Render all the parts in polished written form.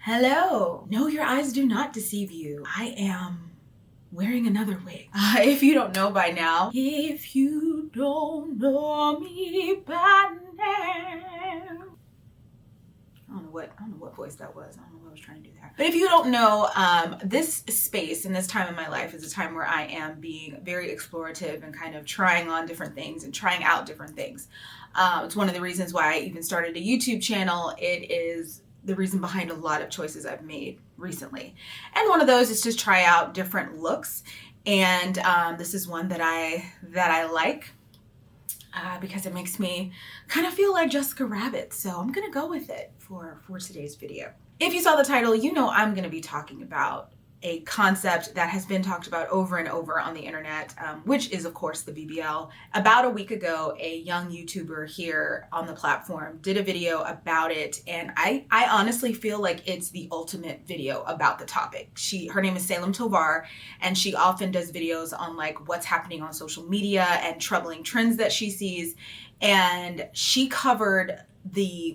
Hello. No, your eyes do not deceive you. I am wearing another wig. If you don't know by now, if you don't know me by now. I don't know what voice that was. I don't know what I was trying to do there. But if you don't know, this space and this time in my life is a time where I am being very explorative and kind of trying on different things and trying out different things. It's one of the reasons why I even started a YouTube channel. It is the reason behind a lot of choices I've made recently. And one of those is to try out different looks. And this is one that I like. Because it makes me kind of feel like Jessica Rabbit. So I'm gonna go with it for today's video. If you saw the title, you know I'm gonna be talking about a concept that has been talked about over and over on the internet, which is of course the BBL. About a week ago, a young YouTuber here on the platform did a video about it, and I honestly feel like it's the ultimate video about the topic. Her name is Salem Tovar, and she often does videos on like what's happening on social media and troubling trends that she sees, and she covered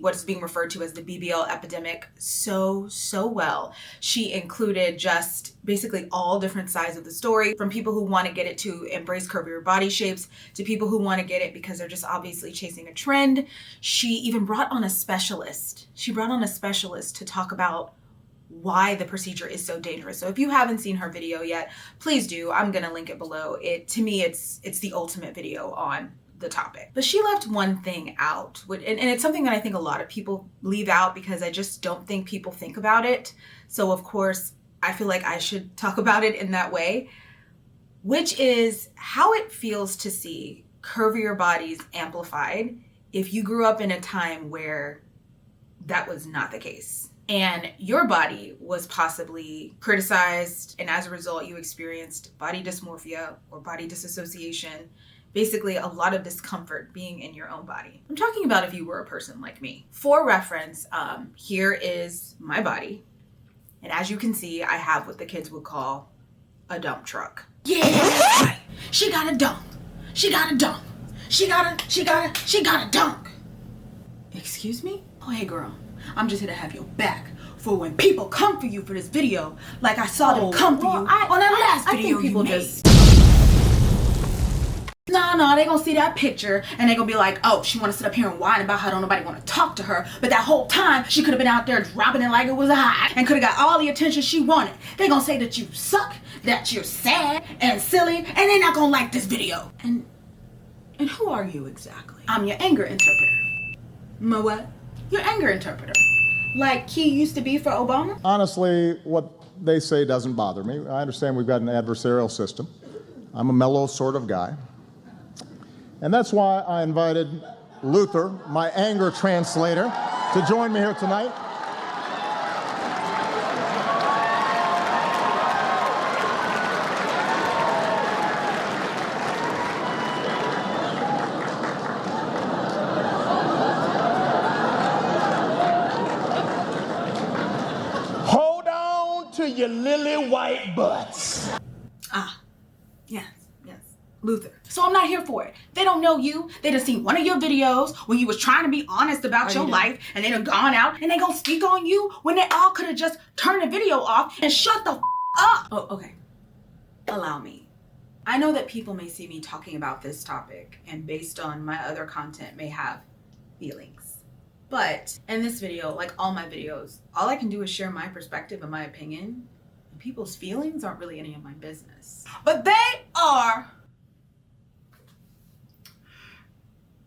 what's being referred to as the BBL epidemic so well. She included just basically all different sides of the story, from people who want to get it to embrace curvier body shapes to people who want to get it because they're just obviously chasing a trend. She even brought on a specialist. She brought on a specialist to talk about why the procedure is so dangerous. So if you haven't seen her video yet, please do. I'm gonna link it below. To me, it's the ultimate video on the topic. But she left one thing out, and it's something that I think a lot of people leave out because I just don't think people think about it. So of course, I feel like I should talk about it in that way, which is how it feels to see curvier bodies amplified if you grew up in a time where that was not the case. And your body was possibly criticized, and as a result, you experienced body dysmorphia or body disassociation. Basically, a lot of discomfort being in your own body. I'm talking about if you were a person like me. For reference, here is my body. And as you can see, I have what the kids would call a dump truck. Yeah, that's right. She got a dump. She got a dump. She got a dump. Excuse me? Oh, hey girl, I'm just here to have your back for when people come for you for this video, like I saw them come for you on that last video you made. No, they gonna see that picture and they gonna be like, oh, she wanna sit up here and whine about how don't nobody wanna talk to her, but that whole time she could have been out there dropping it like it was a high and could have got all the attention she wanted. They gonna say that you suck, that you're sad and silly, and they're not gonna like this video. And who are you exactly? I'm your anger interpreter. My what? Your anger interpreter. Like he used to be for Obama? Honestly, what they say doesn't bother me. I understand we've got an adversarial system. I'm a mellow sort of guy. And that's why I invited Luther, my anger translator, to join me here tonight. Hold on to your lily white butts. Yes, Luther. So I'm not here for it. They don't know you. They done seen one of your videos when you was trying to be honest about your life, and they done gone out and they gonna speak on you when they all could have just turned the video off and shut the up. Oh, okay. Allow me. I know that people may see me talking about this topic and based on my other content may have feelings. But in this video, like all my videos, all I can do is share my perspective and my opinion. And people's feelings aren't really any of my business. But they are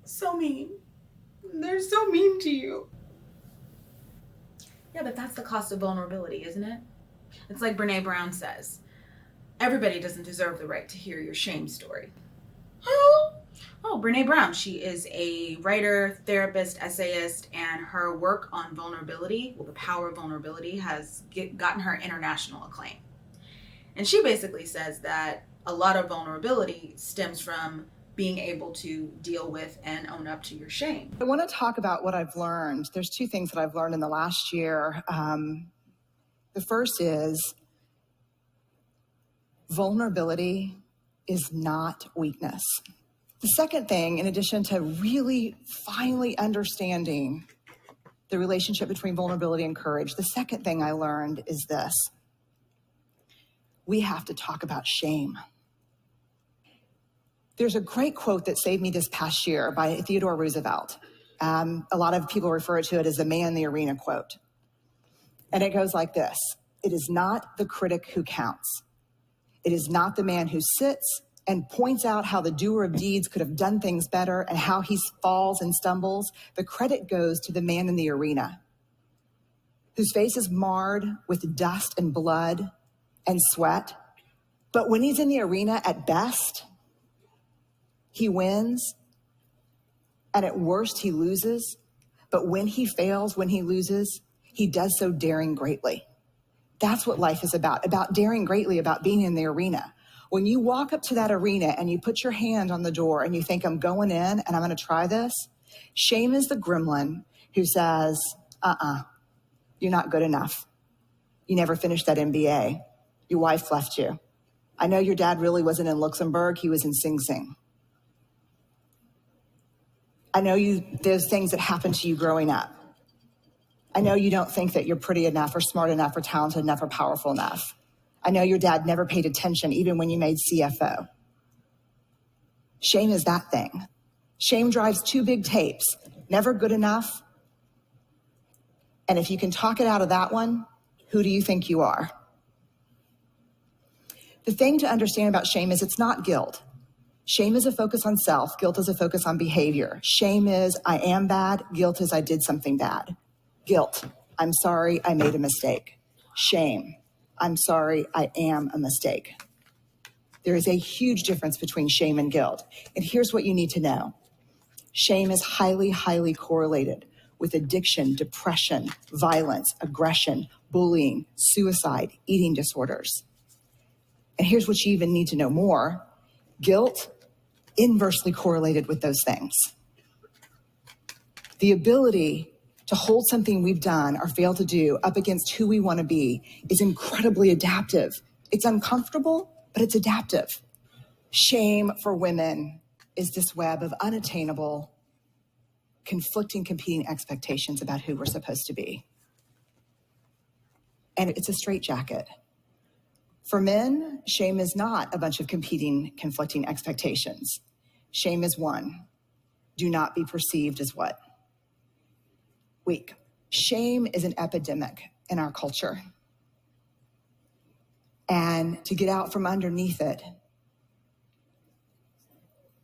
so mean. They're so mean to you. Yeah, but that's the cost of vulnerability, isn't it? It's like Brene Brown says, everybody doesn't deserve the right to hear your shame story. Who? Oh, Brene Brown. She is a writer, therapist, essayist, and her work on vulnerability, well, the power of vulnerability, has gotten her international acclaim. And she basically says that a lot of vulnerability stems from being able to deal with and own up to your shame. I want to talk about what I've learned. There's two things that I've learned in the last year. The first is vulnerability is not weakness. The second thing, in addition to really finally understanding the relationship between vulnerability and courage. The second thing I learned is this. We have to talk about shame. There's a great quote that saved me this past year by Theodore Roosevelt. A lot of people refer to it as the man in the arena quote. And it goes like this. It is not the critic who counts. It is not the man who sits and points out how the doer of deeds could have done things better and how he falls and stumbles. The credit goes to the man in the arena, whose face is marred with dust and blood and sweat. But when he's in the arena, at best, he wins, and at worst, he loses. But when he fails, when he loses, he does so daring greatly. That's what life is about daring greatly, about being in the arena. When you walk up to that arena and you put your hand on the door and you think, I'm going in and I'm going to try this, shame is the gremlin who says, you're not good enough. You never finished that MBA. Your wife left you. I know your dad really wasn't in Luxembourg. He was in Sing Sing. I know there's things that happened to you growing up. I know you don't think that you're pretty enough or smart enough or talented enough or powerful enough. I know your dad never paid attention even when you made CFO. Shame is that thing. Shame drives two big tapes, never good enough. And if you can talk it out of that one, who do you think you are? The thing to understand about shame is it's not guilt. Shame is a focus on self. Guilt is a focus on behavior. Shame is I am bad. Guilt is I did something bad. Guilt, I'm sorry, I made a mistake. Shame, I'm sorry, I am a mistake. There is a huge difference between shame and guilt. And here's what you need to know. Shame is highly, highly correlated with addiction, depression, violence, aggression, bullying, suicide, eating disorders. And here's what you even need to know more. Guilt, inversely correlated with those things. The ability to hold something we've done or failed to do up against who we want to be is incredibly adaptive. It's uncomfortable, but it's adaptive. Shame for women is this web of unattainable, conflicting, competing expectations about who we're supposed to be. And it's a straitjacket. For men, shame is not a bunch of competing, conflicting expectations. Shame is one. Do not be perceived as what? Weak. Shame is an epidemic in our culture. And to get out from underneath it,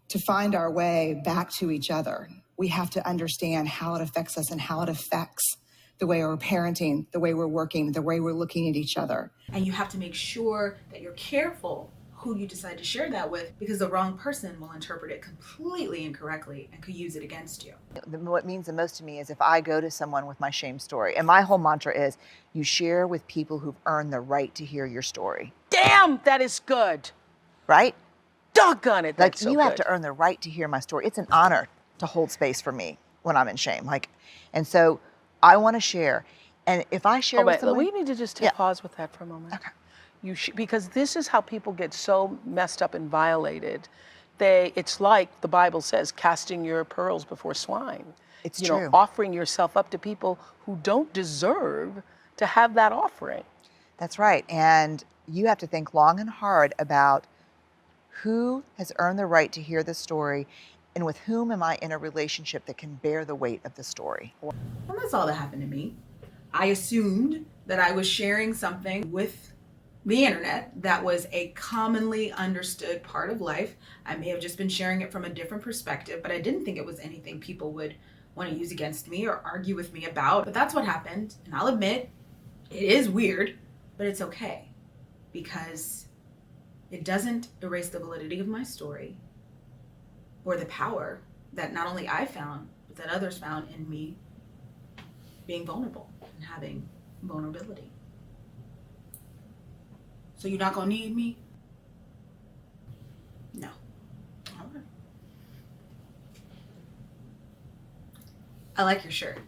to find our way back to each other, we have to understand how it affects us and how it affects the way we're parenting, the way we're working, the way we're looking at each other. And you have to make sure that you're careful who you decide to share that with, because the wrong person will interpret it completely incorrectly and could use it against you. What means the most to me is if I go to someone with my shame story, and my whole mantra is you share with people who've earned the right to hear your story. Damn, that is good. Right? Doggone it, that's so you good. have to earn the right to hear my story. It's an honor to hold space for me when I'm in shame. And so I want to share. And if I share with someone... we need to just pause with that for a moment. Okay. Because this is how people get so messed up and violated. It's like the Bible says, casting your pearls before swine. It's true. Offering yourself up to people who don't deserve to have that offering. That's right. And you have to think long and hard about who has earned the right to hear the story and with whom am I in a relationship that can bear the weight of the story. Well, that's all that happened to me. I assumed that I was sharing something with the internet that was a commonly understood part of life. I may have just been sharing it from a different perspective, but I didn't think it was anything people would want to use against me or argue with me about. But that's what happened. And I'll admit, it is weird, but it's okay, because it doesn't erase the validity of my story or the power that not only I found, but that others found in me being vulnerable and having vulnerability. So you're not gonna need me? No. All right. I like your shirt.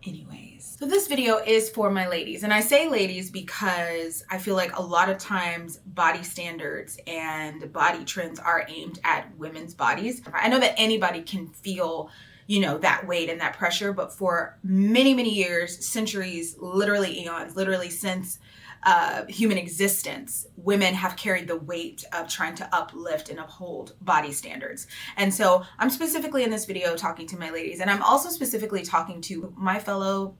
Anyways, ladies. So this video is for my ladies, and I say ladies because I feel like a lot of times body standards and body trends are aimed at women's bodies. I know that anybody can feel, you know, that weight and that pressure, but for many, many years, centuries, literally eons, literally since human existence, women have carried the weight of trying to uplift and uphold body standards. And so I'm specifically in this video talking to my ladies, and I'm also specifically talking to my fellow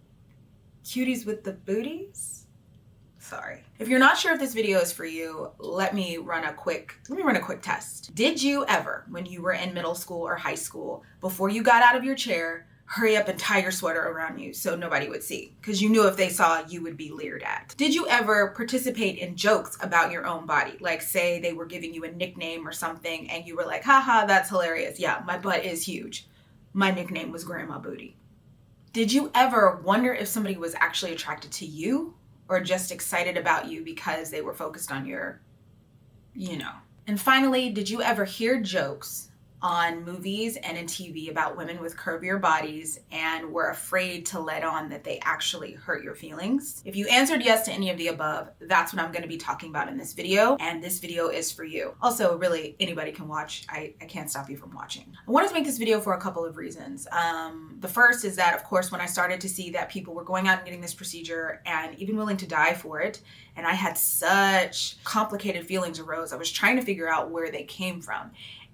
cuties with the booties. Sorry. If you're not sure if this video is for you, let me run a quick test. Did you ever, when you were in middle school or high school, before you got out of your chair, hurry up and tie your sweater around you so nobody would see? Because you knew if they saw, you would be leered at. Did you ever participate in jokes about your own body? Like, say they were giving you a nickname or something and you were like, haha, that's hilarious. Yeah, my butt is huge. My nickname was Grandma Booty. Did you ever wonder if somebody was actually attracted to you or just excited about you because they were focused on your, you know? And finally, did you ever hear jokes on movies and in TV about women with curvier bodies and were afraid to let on that they actually hurt your feelings? If you answered yes to any of the above, that's what I'm going to be talking about in this video, and this video is for you. Also, really, anybody can watch. I can't stop you from watching. I wanted to make this video for a couple of reasons. The first is that, of course, when I started to see that people were going out and getting this procedure and even willing to die for it, and I had such complicated feelings arose, I was trying to figure out where they came from.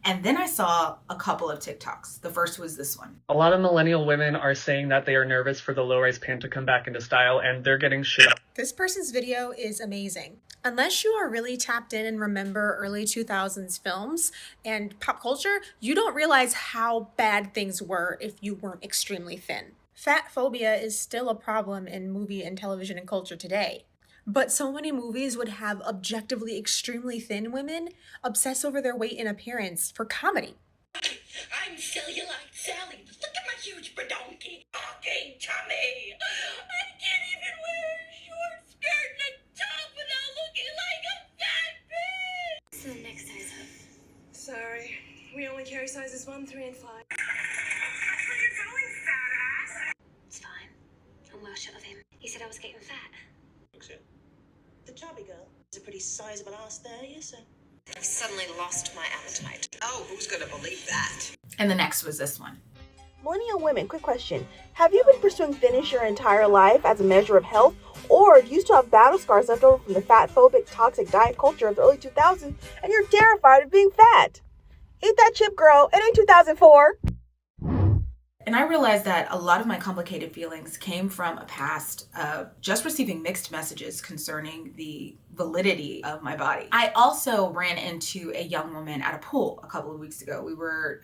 And then I saw a couple of TikToks. The first was this one. A lot of millennial women are saying that they are nervous for the low-rise pant to come back into style, and they're getting shit up. This person's video is amazing. Unless you are really tapped in and remember early 2000s films and pop culture, you don't realize how bad things were if you weren't extremely thin. Fat phobia is still a problem in movie and television and culture today. But so many movies would have objectively extremely thin women obsess over their weight and appearance for comedy. I'm Cellulite Sally. Look at my huge badonky talking tummy. I can't even wear a short skirt and a top without looking like a fat bitch. What's the next size up? Sorry, we only carry sizes 1, 3, and 5. How are you doing, fat ass? It's fine. I'm well shut of him. He said I was getting fat. The chubby girl. There's a pretty sizable ass there, yes, sir. I've suddenly lost my appetite. Oh, who's gonna believe that? And the next was this one. Millennial women, quick question. Have you been pursuing fitness your entire life as a measure of health? Or do you still have battle scars left over from the fat-phobic, toxic diet culture of the early 2000s and you're terrified of being fat? Eat that chip, girl. It ain't 2004. And I realized that a lot of my complicated feelings came from a past of just receiving mixed messages concerning the validity of my body. I also ran into a young woman at a pool a couple of weeks ago. We were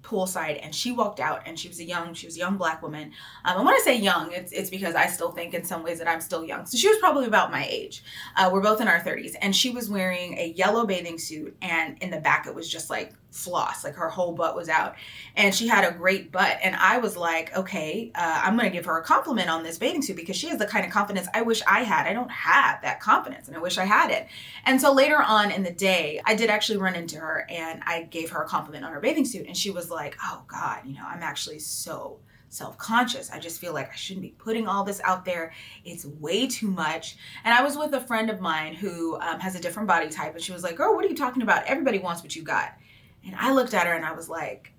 poolside and she walked out and she was a young black woman. And when I say young, it's because I still think in some ways that I'm still young. So she was probably about my age. We're both in our 30s, and she was wearing a yellow bathing suit, and in the back it was just like floss, like her whole butt was out, and she had a great butt. And I was like, okay, I'm gonna give her a compliment on this bathing suit because she has the kind of confidence I wish I had. I don't have that confidence and I wish I had it. And so later on in the day, I did actually run into her and I gave her a compliment on her bathing suit, and she was like, oh God, you know, I'm actually so self-conscious. I just feel like I shouldn't be putting all this out there. It's way too much. And I was with a friend of mine who has a different body type, and she was like, girl, what are you talking about? Everybody wants what you got. And I looked at her and I was like,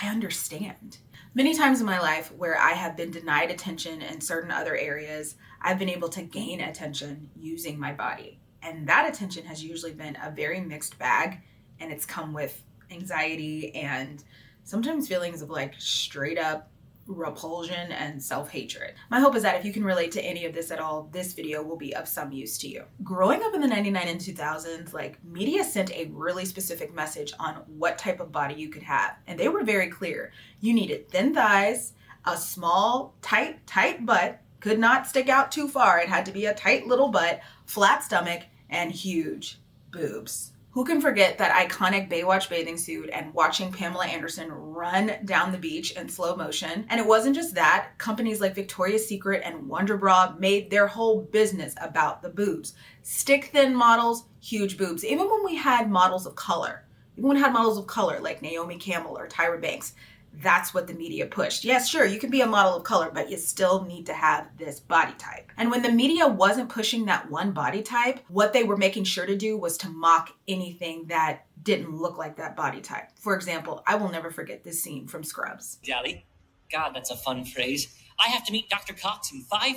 I understand. Many times in my life where I have been denied attention in certain other areas, I've been able to gain attention using my body. And that attention has usually been a very mixed bag, and it's come with anxiety and sometimes feelings of like straight up repulsion and self-hatred. My hope is that if you can relate to any of this at all, this video will be of some use to you. Growing up in the 99 and 2000s, like, media sent a really specific message on what type of body you could have. And they were very clear. You needed thin thighs, a small, tight butt, could not stick out too far. It had to be a tight little butt, flat stomach, and huge boobs. Who can forget that iconic Baywatch bathing suit and watching Pamela Anderson run down the beach in slow motion? And it wasn't just that. Companies like Victoria's Secret and Wonder Bra made their whole business about the boobs. Stick thin models, huge boobs. Even when we had models of color like Naomi Campbell or Tyra Banks, That's what the media pushed. Yes, sure, you can be a model of color, but you still need to have this body type. And when the media wasn't pushing that one body type, what they were making sure to do was to mock anything that didn't look like that body type. For example, I will never forget this scene from Scrubs. Dally. God, that's a fun phrase. I have to meet Dr. Cox in 5?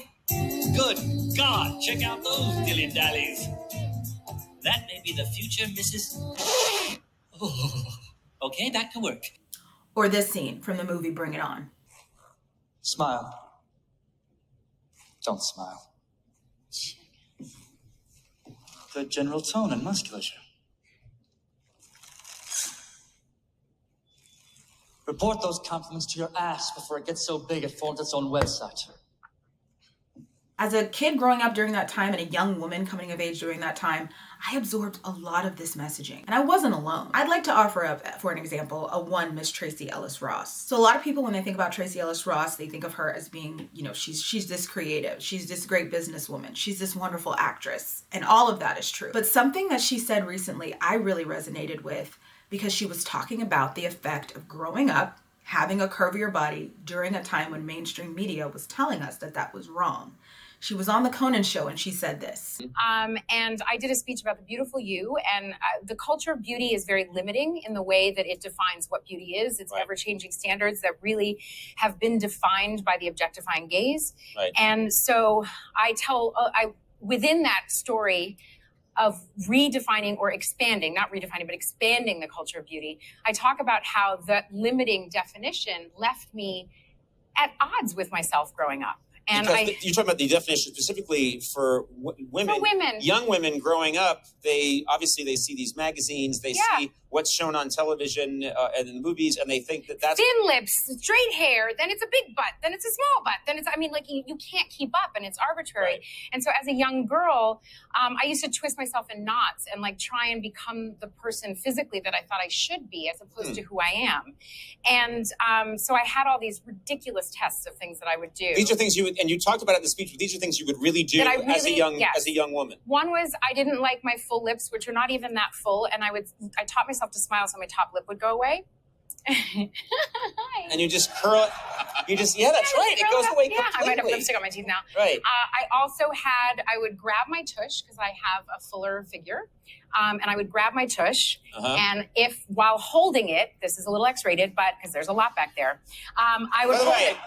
Good God, check out those dilly-dallies. That may be the future Mrs. Oh. Okay, back to work. Or this scene from the movie Bring It On. Smile. Don't smile. Good general tone and musculature. Report those compliments to your ass before it gets so big it forms its own website. As a kid growing up during that time and a young woman coming of age during that time, I absorbed a lot of this messaging. And I wasn't alone. I'd like to offer up, for an example, a one Miss Tracee Ellis Ross. So a lot of people, when they think about Tracee Ellis Ross, they think of her as being, you know, she's this creative. She's this great businesswoman. She's this wonderful actress. And all of that is true. But something that she said recently, I really resonated with, because she was talking about the effect of growing up, having a curvier body during a time when mainstream media was telling us that that was wrong. She was on the Conan show and she said this. And I did a speech about the beautiful you, and the culture of beauty is very limiting in the way that it defines what beauty is. It's ever-changing standards that really have been defined by the objectifying gaze. Right. And so I within that story of redefining or expanding, not redefining, but expanding the culture of beauty, I talk about how that limiting definition left me at odds with myself growing up. And you're talking about the definition specifically for women. For women. Young women growing up, they see these magazines, they see what's shown on television and in the movies, and they think that that's... Thin lips, straight hair, then it's a big butt, then it's a small butt, then it's... I mean, like, you can't keep up, and it's arbitrary. Right. And so as a young girl, I used to twist myself in knots and, like, try and become the person physically that I thought I should be as opposed to who I am. And so I had all these ridiculous tests of things that I would do. These are things you would... And you talked about it in the speech, but these are things you would really do as a young woman. One was I didn't like my full lips, which are not even that full, and I taught myself to smile so my top lip would go away. And you just curl it. That's right. It goes away completely. I might have lipstick on my teeth now. Right. I would grab my tush because I have a fuller figure. And I would grab my tush, and if while holding it, this is a little X-rated, but because there's a lot back there, I would hold it.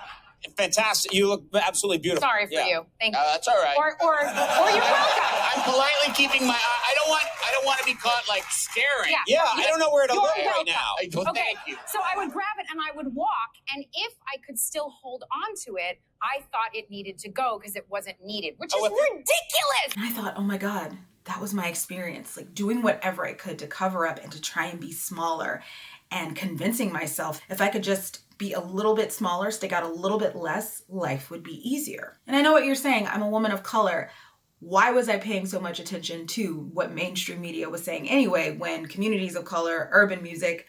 Fantastic. You look absolutely beautiful. Sorry for you. Thank you. That's all right. Or you're welcome. I'm politely keeping my I don't want to be caught like staring. Yeah. I don't know where to look right now. Thank you. So I would grab it and I would walk, and if I could still hold on to it, I thought it needed to go because it wasn't needed, which is ridiculous. And I thought, oh my God, that was my experience. Like doing whatever I could to cover up and to try and be smaller, and convincing myself if I could just be a little bit smaller, stick out a little bit less, life would be easier. And I know what you're saying. I'm a woman of color. Why was I paying so much attention to what mainstream media was saying anyway, when communities of color, urban music,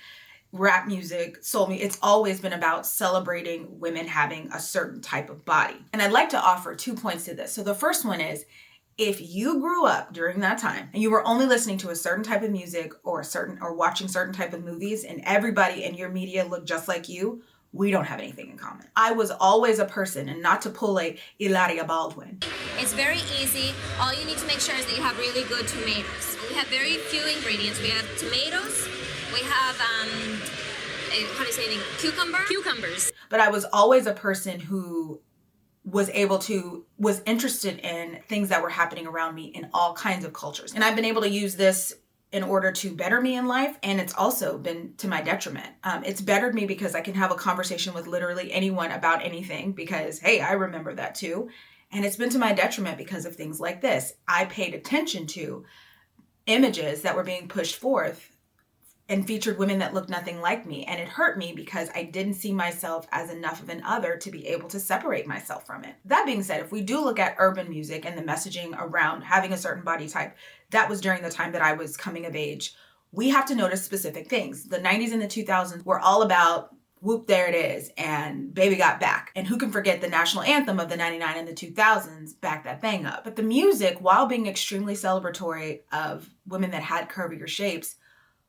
rap music, soul music, it's always been about celebrating women having a certain type of body. And I'd like to offer 2 points to this. So the first one is, if you grew up during that time and you were only listening to a certain type of music or watching certain type of movies and everybody in your media looked just like you, we don't have anything in common. I was always a person, and not to pull a Hilaria Baldwin. It's very easy. All you need to make sure is that you have really good tomatoes. We have very few ingredients. We have tomatoes. We have, cucumbers. But I was always a person who was interested in things that were happening around me in all kinds of cultures. And I've been able to use this in order to better me in life, and it's also been to my detriment. It's bettered me because I can have a conversation with literally anyone about anything because, hey, I remember that too. And it's been to my detriment because of things like this. I paid attention to images that were being pushed forth and featured women that looked nothing like me. And it hurt me because I didn't see myself as enough of an other to be able to separate myself from it. That being said, if we do look at urban music and the messaging around having a certain body type, that was during the time that I was coming of age. We have to notice specific things. The 90s and the 2000s were all about whoop, there it is, and Baby Got Back. And who can forget the national anthem of the 99 and the 2000s, Back That Thing Up. But the music, while being extremely celebratory of women that had curvier shapes,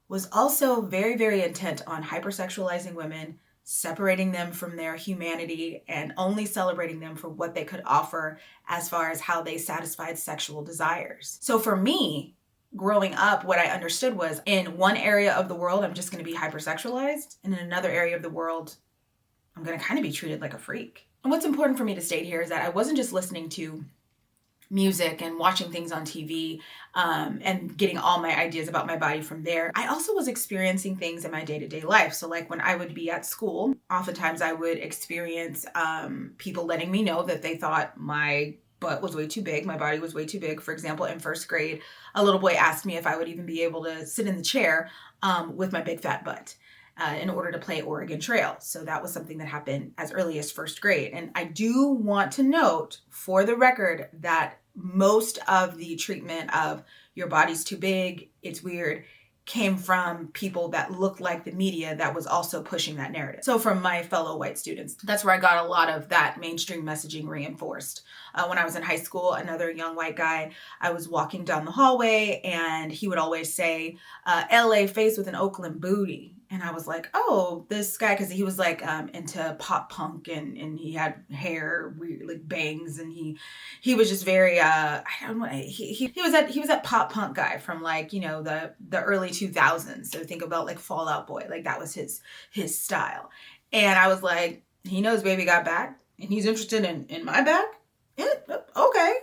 was also very, very intent on hypersexualizing women, separating them from their humanity and only celebrating them for what they could offer as far as how they satisfied sexual desires. So for me, growing up, what I understood was in one area of the world, I'm just going to be hypersexualized. And in another area of the world, I'm going to kind of be treated like a freak. And what's important for me to state here is that I wasn't just listening to music and watching things on TV and getting all my ideas about my body from there. I also was experiencing things in my day-to-day life. So like when I would be at school, oftentimes I would experience people letting me know that they thought my butt was way too big. My body was way too big. For example, in first grade, a little boy asked me if I would even be able to sit in the chair with my big fat butt. In order to play Oregon Trail. So that was something that happened as early as first grade. And I do want to note for the record that most of the treatment of your body's too big, it's weird, came from people that looked like the media that was also pushing that narrative. So from my fellow white students, that's where I got a lot of that mainstream messaging reinforced. When I was in high school, another young white guy, I was walking down the hallway and he would always say, LA face with an Oakland booty. And I was like, oh, this guy, because he was like into pop punk and he had hair, weird, like bangs, and he was just very I don't know, he was that pop punk guy from like, you know, the early 2000s. So think about like Fall Out Boy, like that was his style. And I was like, he knows baby got back and he's interested in my back? Yeah, okay.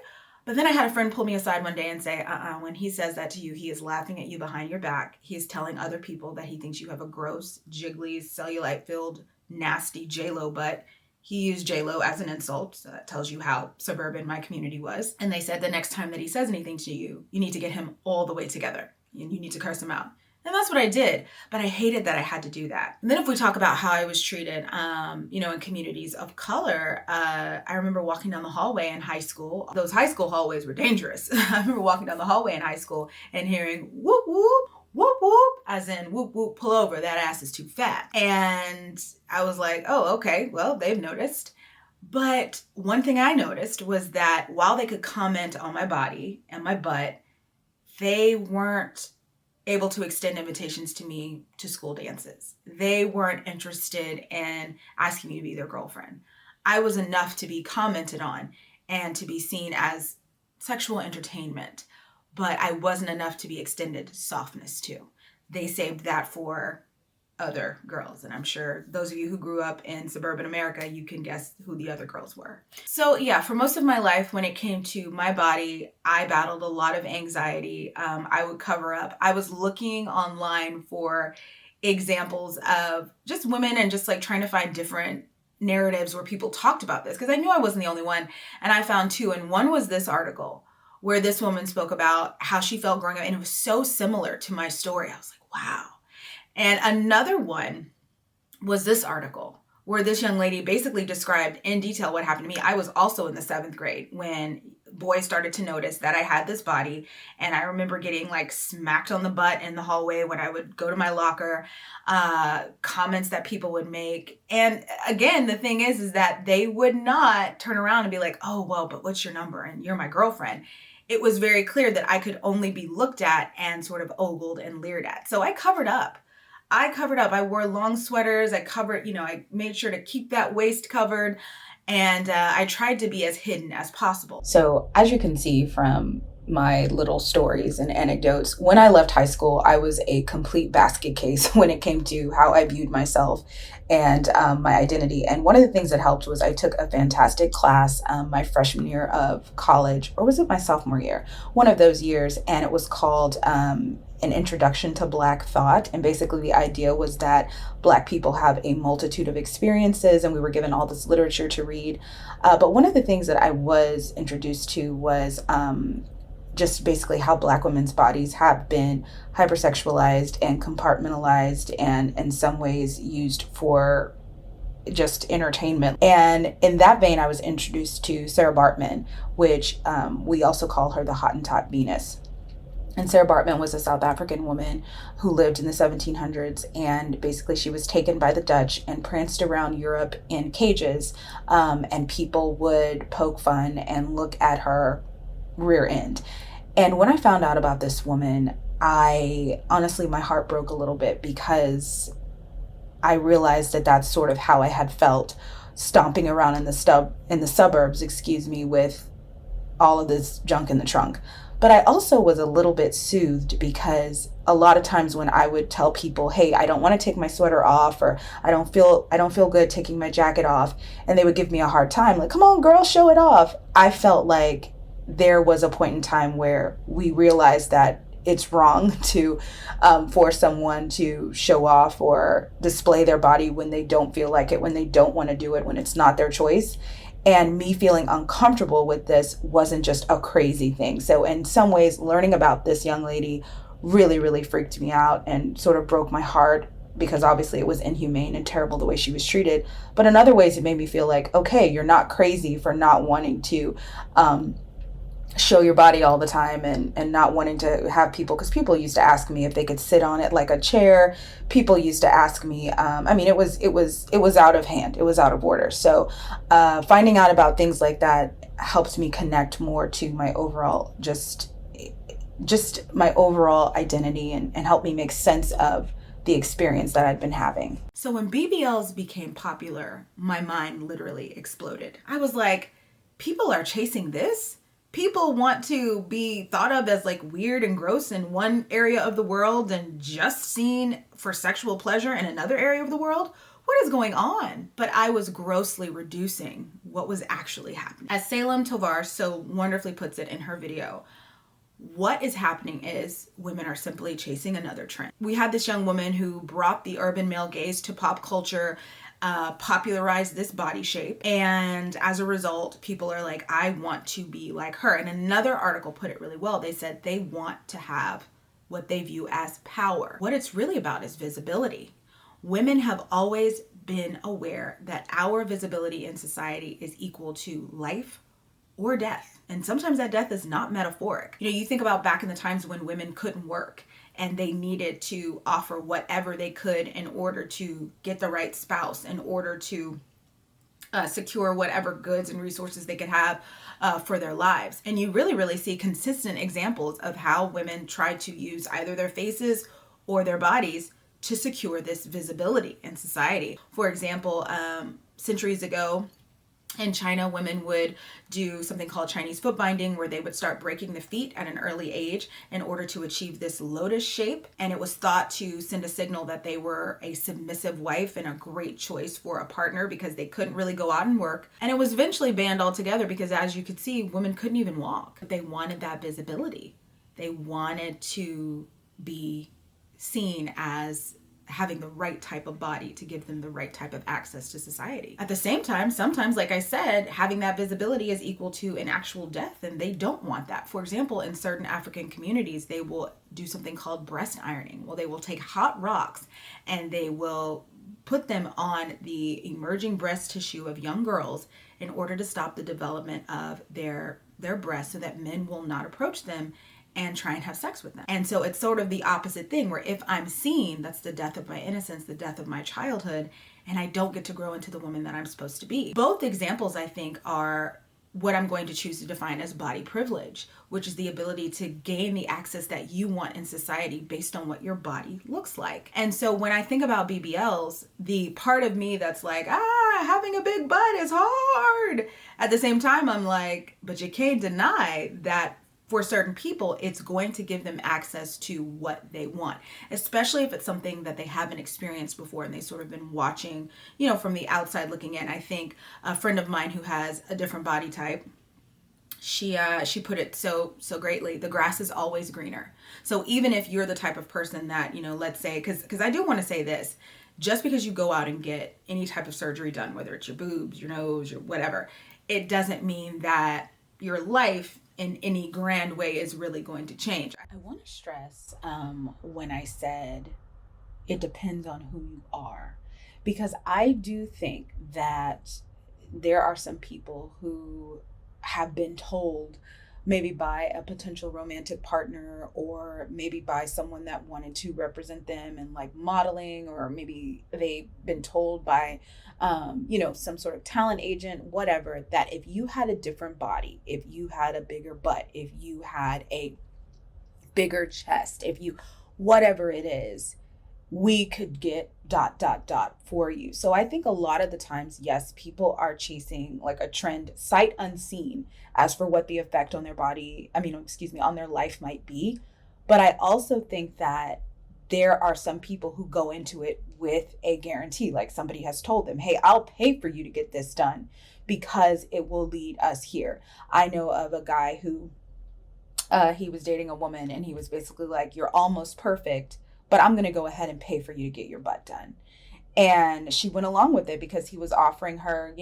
But then I had a friend pull me aside one day and say, when he says that to you, he is laughing at you behind your back. He is telling other people that he thinks you have a gross, jiggly, cellulite-filled, nasty J-Lo butt. He used J-Lo as an insult, so that tells you how suburban my community was. And they said the next time that he says anything to you, you need to get him all the way together. And you need to curse him out. And that's what I did. But I hated that I had to do that. And then if we talk about how I was treated, you know, in communities of color, I remember walking down the hallway in high school. Those high school hallways were dangerous. I remember walking down the hallway in high school and hearing whoop, whoop, whoop, whoop, as in whoop, whoop, pull over, that ass is too fat. And I was like, oh, okay, well, they've noticed. But one thing I noticed was that while they could comment on my body and my butt, they weren't able to extend invitations to me to school dances. They weren't interested in asking me to be their girlfriend. I was enough to be commented on and to be seen as sexual entertainment, but I wasn't enough to be extended softness to. They saved that for other girls. And I'm sure those of you who grew up in suburban America, you can guess who the other girls were. So yeah, for most of my life, when it came to my body, I battled a lot of anxiety. I would cover up. I was looking online for examples of just women and just like trying to find different narratives where people talked about this, because I knew I wasn't the only one. And I found two. And one was this article where this woman spoke about how she felt growing up. And it was so similar to my story. I was like, wow. And another one was this article where this young lady basically described in detail what happened to me. I was also in the 7th grade when boys started to notice that I had this body. And I remember getting like smacked on the butt in the hallway when I would go to my locker, comments that people would make. And again, the thing is that they would not turn around and be like, oh, well, but what's your number? And you're my girlfriend. It was very clear that I could only be looked at and sort of ogled and leered at. So I covered up. I wore long sweaters. I covered, I made sure to keep that waist covered. And I tried to be as hidden as possible. So as you can see from my little stories and anecdotes, when I left high school, I was a complete basket case when it came to how I viewed myself and my identity. And one of the things that helped was I took a fantastic class my freshman year of college, or was it my sophomore year? One of those years. And it was called An Introduction to Black Thought. And basically the idea was that Black people have a multitude of experiences and we were given all this literature to read. But one of the things that I was introduced to was just basically how Black women's bodies have been hypersexualized and compartmentalized and in some ways used for just entertainment. And in that vein, I was introduced to Sarah Baartman, which we also call her the Hottentot Venus. And Sarah Baartman was a South African woman who lived in the 1700s, and basically she was taken by the Dutch and pranced around Europe in cages, and people would poke fun and look at her rear end. And when I found out about this woman, honestly, my heart broke a little bit because I realized that that's sort of how I had felt stomping around in the suburbs, with all of this junk in the trunk. But I also was a little bit soothed because a lot of times when I would tell people, hey, I don't want to take my sweater off, or I don't feel good taking my jacket off, and they would give me a hard time, like, come on, girl, show it off. I felt like there was a point in time where we realized that it's wrong to force someone to show off or display their body when they don't feel like it, when they don't want to do it, when it's not their choice. And me feeling uncomfortable with this wasn't just a crazy thing. So in some ways, learning about this young lady really, really freaked me out and sort of broke my heart, because obviously it was inhumane and terrible the way she was treated. But in other ways, it made me feel like, okay, you're not crazy for not wanting to show your body all the time, and not wanting to have people, because people used to ask me if they could sit on it like a chair. People used to ask me, it was out of hand. It was out of order. So finding out about things like that helped me connect more to my overall, just my overall identity, and helped me make sense of the experience that I'd been having. So when BBLs became popular, my mind literally exploded. I was like, people are chasing this? People want to be thought of as like weird and gross in one area of the world and just seen for sexual pleasure in another area of the world? What is going on? But I was grossly reducing what was actually happening. As Salem Tovar so wonderfully puts it in her video, what is happening is women are simply chasing another trend. We had this young woman who brought the urban male gaze to pop culture, popularized this body shape, and as a result, people are like, I want to be like her. And another article put it really well. They said they want to have what they view as power. What it's really about is visibility. Women have always been aware that our visibility in society is equal to life or death. And sometimes that death is not metaphoric. You think about back in the times when women couldn't work and they needed to offer whatever they could in order to get the right spouse, in order to secure whatever goods and resources they could have for their lives. And you really, really see consistent examples of how women try to use either their faces or their bodies to secure this visibility in society. For example, centuries ago, in China, women would do something called Chinese foot binding, where they would start breaking the feet at an early age in order to achieve this lotus shape. And it was thought to send a signal that they were a submissive wife and a great choice for a partner, because they couldn't really go out and work. And it was eventually banned altogether because, as you could see, women couldn't even walk. They wanted that visibility. They wanted to be seen as having the right type of body to give them the right type of access to society. At the same time, sometimes, like I said, having that visibility is equal to an actual death, and they don't want that. For example, in certain African communities, they will do something called breast ironing. Well, they will take hot rocks and they will put them on the emerging breast tissue of young girls in order to stop the development of their breasts, so that men will not approach them and try and have sex with them. And so it's sort of the opposite thing, where if I'm seen, that's the death of my innocence, the death of my childhood, and I don't get to grow into the woman that I'm supposed to be. Both examples, I think, are what I'm going to choose to define as body privilege, which is the ability to gain the access that you want in society based on what your body looks like. And so when I think about BBLs, the part of me that's like, having a big butt is hard. At the same time, I'm like, but you can't deny that for certain people, it's going to give them access to what they want, especially if it's something that they haven't experienced before and they've sort of been watching, from the outside looking in. I think a friend of mine who has a different body type, she put it so greatly: the grass is always greener. So even if you're the type of person that, let's say, because I do want to say this, just because you go out and get any type of surgery done, whether it's your boobs, your nose, or whatever, it doesn't mean that your life in any grand way is really going to change. I want to stress when I said it depends on who you are, because I do think that there are some people who have been told, maybe by a potential romantic partner, or maybe by someone that wanted to represent them in like modeling, or maybe they've been told by some sort of talent agent, whatever, that if you had a different body, if you had a bigger butt, if you had a bigger chest, if you, whatever it is, we could get ... for you. So I think a lot of the times, yes, people are chasing like a trend sight unseen as for what the effect on their body, on their life might be. But I also think that there are some people who go into it with a guarantee, like somebody has told them, hey, I'll pay for you to get this done because it will lead us here. I know of a guy who he was dating a woman and he was basically like, you're almost perfect, but I'm going to go ahead and pay for you to get your butt done. And she went along with it because he was offering her,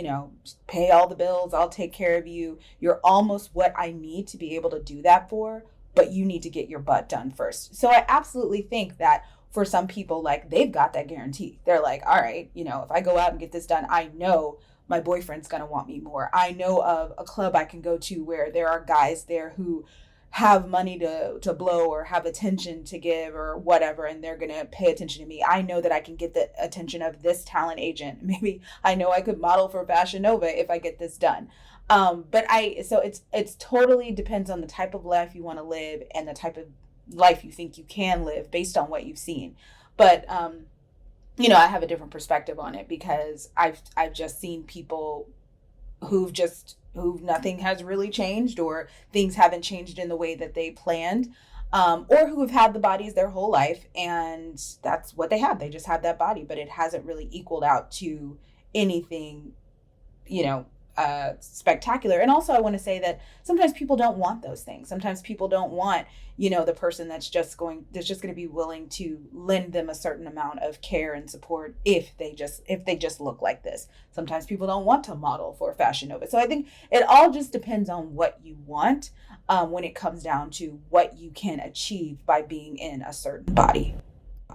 pay all the bills, I'll take care of you. You're almost what I need to be able to do that for, but you need to get your butt done first. So I absolutely think that for some people, like, they've got that guarantee. They're like, all right, if I go out and get this done, I know my boyfriend's going to want me more. I know of a club I can go to where there are guys there who have money to blow or have attention to give or whatever, and they're going to pay attention to me. I know that I can get the attention of this talent agent. Maybe I know I could model for Fashion Nova if I get this done. So it's totally depends on the type of life you want to live and the type of life you think you can live based on what you've seen. But I have a different perspective on it because I've just seen people who nothing has really changed, or things haven't changed in the way that they planned, or who have had the bodies their whole life and that's what they have. They just have that body, but it hasn't really equaled out to anything, spectacular. And also I want to say that sometimes people don't want those things. Sometimes people don't want, the person that's just going to be willing to lend them a certain amount of care and support if they just look like this. Sometimes people don't want to model for Fashion Nova. So I think it all just depends on what you want when it comes down to what you can achieve by being in a certain body.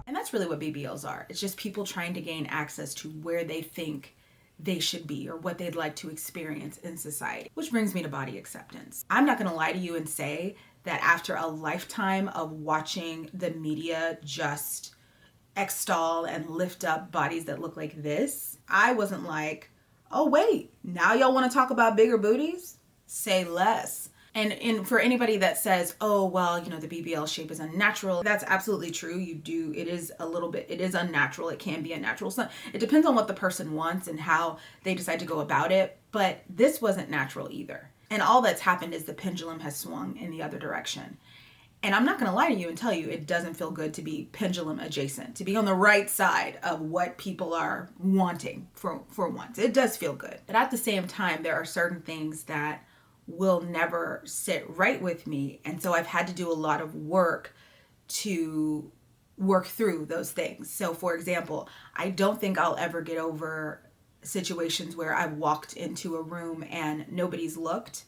And that's really what BBLs are. It's just people trying to gain access to where they think they should be or what they'd like to experience in society. Which brings me to body acceptance. I'm not going to lie to you and say that after a lifetime of watching the media just extol and lift up bodies that look like this, I wasn't like, oh wait, now y'all want to talk about bigger booties? Say less. And for anybody that says, oh, well, the BBL shape is unnatural, that's absolutely true. It is unnatural. It can be unnatural. So it depends on what the person wants and how they decide to go about it. But this wasn't natural either. And all that's happened is the pendulum has swung in the other direction. And I'm not going to lie to you and tell you it doesn't feel good to be pendulum adjacent, to be on the right side of what people are wanting for once. It does feel good. But at the same time, there are certain things that will never sit right with me. And so I've had to do a lot of work to work through those things. So for example, I don't think I'll ever get over situations where I've walked into a room and nobody's looked,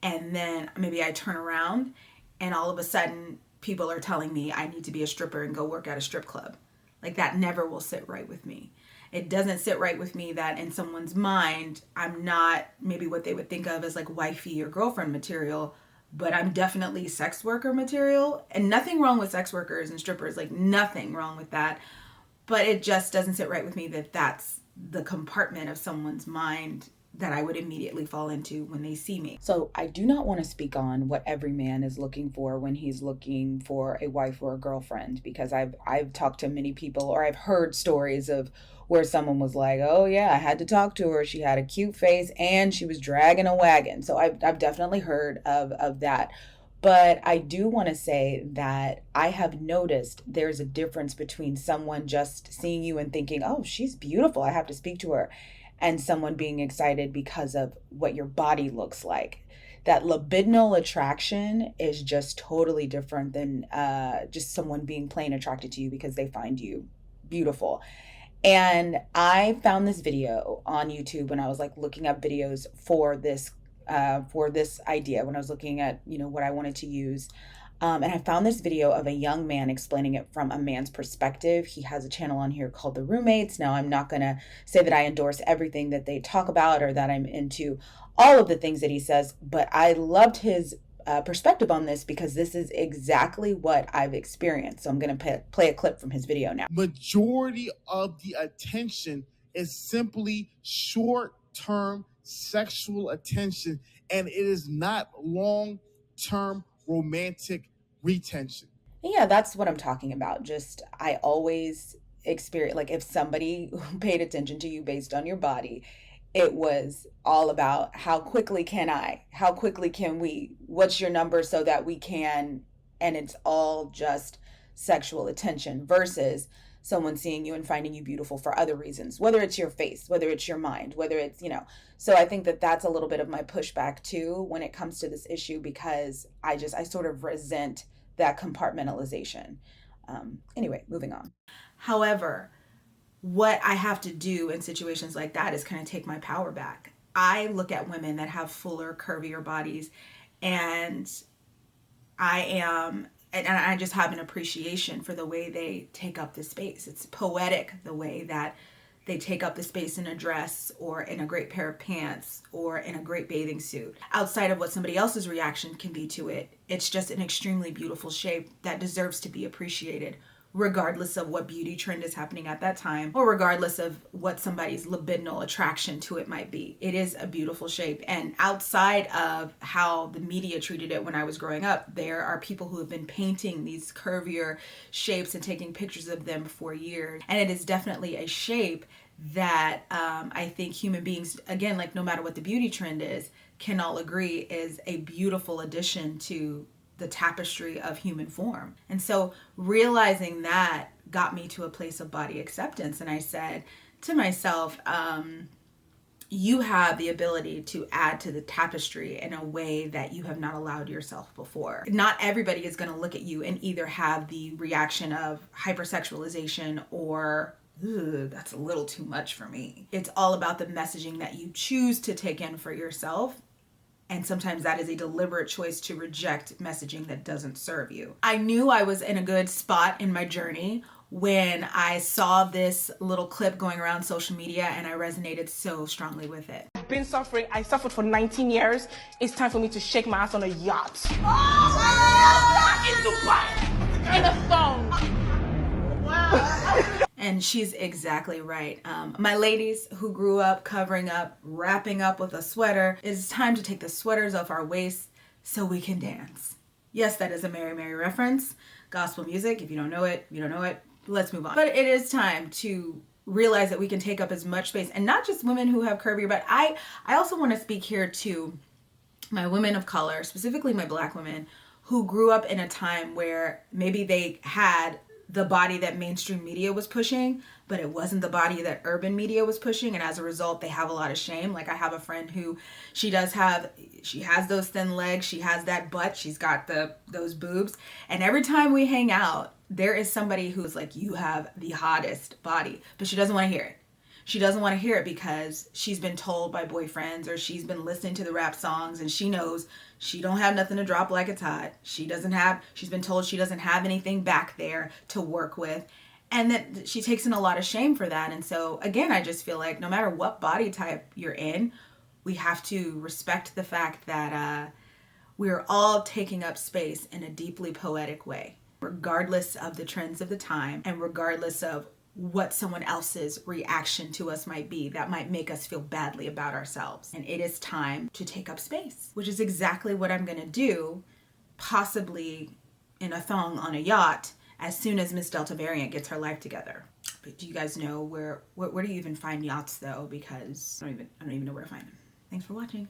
and then maybe I turn around and all of a sudden people are telling me I need to be a stripper and go work at a strip club. Like, that never will sit right with me. It doesn't sit right with me that in someone's mind, I'm not maybe what they would think of as like wifey or girlfriend material, but I'm definitely sex worker material. And nothing wrong with sex workers and strippers, like nothing wrong with that. But it just doesn't sit right with me that that's the compartment of someone's mind that I would immediately fall into when they see me. So I do not want to speak on what every man is looking for when he's looking for a wife or a girlfriend, because I've talked to many people, or I've heard stories of where someone was like, oh yeah, I had to talk to her. She had a cute face and she was dragging a wagon. So I've definitely heard of that. But I do want to say that I have noticed there's a difference between someone just seeing you and thinking, oh, she's beautiful, I have to speak to her, and someone being excited because of what your body looks like. That libidinal attraction is just totally different than just someone being plain attracted to you because they find you beautiful. And I found this video on YouTube when I was like looking up videos for this idea, when I was looking at, what I wanted to use. And I found this video of a young man explaining it from a man's perspective. He has a channel on here called The Roommates. Now, I'm not going to say that I endorse everything that they talk about or that I'm into all of the things that he says, but I loved his perspective on this because this is exactly what I've experienced. So I'm going to play a clip from his video now. Majority of the attention is simply short-term sexual attention, and it is not long-term romantic retention. Yeah, that's what I'm talking about. Just, I always experience, like if somebody paid attention to you based on your body, it was all about how quickly can we, what's your number so that we can, and it's all just sexual attention versus someone seeing you and finding you beautiful for other reasons, whether it's your face, whether it's your mind, whether it's, so I think that that's a little bit of my pushback too when it comes to this issue, because I sort of resent that compartmentalization. Anyway, moving on. However, what I have to do in situations like that is kind of take my power back. I look at women that have fuller, curvier bodies, and I just have an appreciation for the way they take up the space. It's poetic the way that they take up the space in a dress or in a great pair of pants or in a great bathing suit. Outside of what somebody else's reaction can be to it, it's just an extremely beautiful shape that deserves to be appreciated, regardless of what beauty trend is happening at that time or regardless of what somebody's libidinal attraction to it might be. It is a beautiful shape. And outside of how the media treated it when I was growing up, there are people who have been painting these curvier shapes and taking pictures of them for years. And it is definitely a shape that I think human beings, again, like no matter what the beauty trend is, can all agree is a beautiful addition to the tapestry of human form. And so realizing that got me to a place of body acceptance. And I said to myself, you have the ability to add to the tapestry in a way that you have not allowed yourself before. Not everybody is going to look at you and either have the reaction of hypersexualization or, ooh, that's a little too much for me. It's all about the messaging that you choose to take in for yourself. And sometimes that is a deliberate choice to reject messaging that doesn't serve you. I knew I was in a good spot in my journey when I saw this little clip going around social media and I resonated so strongly with it. I've been suffering. I suffered for 19 years. It's time for me to shake my ass on a yacht. In Dubai. In a thong. And she's exactly right. My ladies who grew up covering up, wrapping up with a sweater, it's time to take the sweaters off our waists so we can dance. Yes, that is a Mary Mary reference. Gospel music. If you don't know it, you don't know it. Let's move on. But it is time to realize that we can take up as much space, and not just women who have curvier, but I also want to speak here to my women of color, specifically my Black women, who grew up in a time where maybe they had the body that mainstream media was pushing, but it wasn't the body that urban media was pushing, and as a result they have a lot of shame. Like I have a friend who she has those thin legs, she has that butt, she's got those boobs, and every time we hang out there is somebody who's like, you have the hottest body, but she doesn't want to hear it. She doesn't want to hear it because she's been told by boyfriends or she's been listening to the rap songs and she knows she don't have nothing to drop like it's hot. She's been told she doesn't have anything back there to work with, and that she takes in a lot of shame for that. And so again, I just feel like no matter what body type you're in, we have to respect the fact that we're all taking up space in a deeply poetic way, regardless of the trends of the time and regardless of what someone else's reaction to us might be that might make us feel badly about ourselves. And it is time to take up space, which is exactly what I'm going to do, possibly in a thong on a yacht, as soon as Miss Delta variant gets her life together. But do you guys know where do you even find yachts though? Because I don't even know where to find them. Thanks for watching.